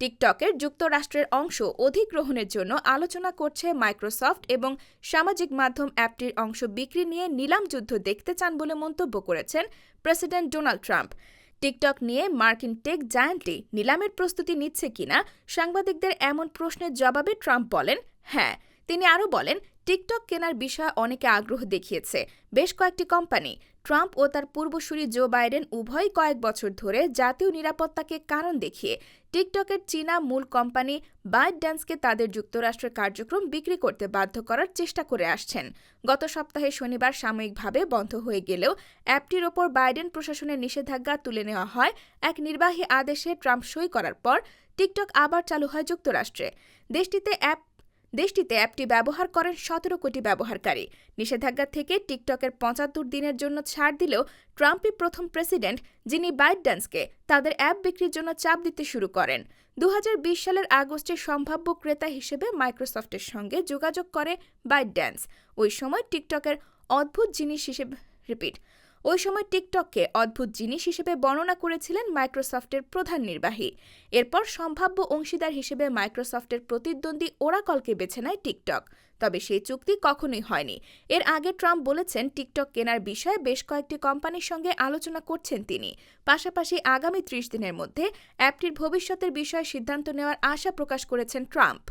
টিকটকের যুক্তরাষ্ট্রের অংশ অধিগ্রহণের জন্য আলোচনা করছে মাইক্রোসফট এবং সামাজিক মাধ্যম অ্যাপটির অংশ বিক্রি নিয়ে নিলাম যুদ্ধ দেখতে চান বলে মন্তব্য করেছেন প্রেসিডেন্ট ডোনাল্ড ট্রাম্প। টিকটক নিয়ে মার্কিন টেক জায়ান্টটি নিলামের প্রস্তুতি নিচ্ছে কিনা সাংবাদিকদের এমন প্রশ্নের জবাবে ট্রাম্প বলেন, হ্যাঁ। তিনি আরও বলেন, টিকটক কেনার বিষয়ে অনেকে আগ্রহ দেখিয়েছে বেশ কয়েকটি কোম্পানি। ট্রাম্প ও তার পূর্বসূরি জো বাইডেন উভয়ই কয়েক বছর ধরে জাতীয় নিরাপত্তাকে কারণ দেখিয়ে টিকটকের চীনা মূল কোম্পানি বাইটড্যান্সকে তাদের যুক্তরাষ্ট্রের কার্যক্রম বিক্রি করতে বাধ্য করার চেষ্টা করে আসছেন। গত সপ্তাহে শনিবার সাময়িকভাবে বন্ধ হয়ে গেলেও অ্যাপটির ওপর বাইডেন প্রশাসনের নিষেধাজ্ঞা তুলে নেওয়া হয়। এক নির্বাহী আদেশে ট্রাম্প সই করার পর টিকটক আবার চালু হয় যুক্তরাষ্ট্রে। দেশটিতে অ্যাপটি ব্যবহার করেন ১৭ কোটি ব্যবহারকারী। নিষেধাজ্ঞা থেকে টিকটকের ৭৫ দিনের জন্য ছাড় দিলেও ট্রাম্পই প্রথম প্রেসিডেন্ট যিনি বাইটড্যান্সকে তাদের অ্যাপ বিক্রির জন্য চাপ দিতে শুরু করেন। ২০২০ সালের আগস্টে সম্ভাব্য ক্রেতা হিসেবে মাইক্রোসফটের সঙ্গে যোগাযোগ করে বাইটড্যান্স। ওই সময় টিকটককে অদ্ভুত জিনিস হিসেবে বর্ণনা করেছিলেন মাইক্রোসফটের প্রধান নির্বাহী। এরপর সম্ভাব্য অংশীদার হিসেবে মাইক্রোসফটের প্রতিদ্বন্দ্বী ওরাকলকে বেছে নেয় টিকটক। তবে সেই চুক্তি কখনোই হয়নি। এর আগে ট্রাম্প বলেছেন, টিকটক কেনার বিষয়ে বেশ কয়েকটি কোম্পানির সঙ্গে আলোচনা করছেন তিনি। পাশাপাশি আগামী ৩০ দিনের মধ্যে অ্যাপটির ভবিষ্যতের বিষয়ে সিদ্ধান্ত নেওয়ার আশা প্রকাশ করেছেন ট্রাম্প।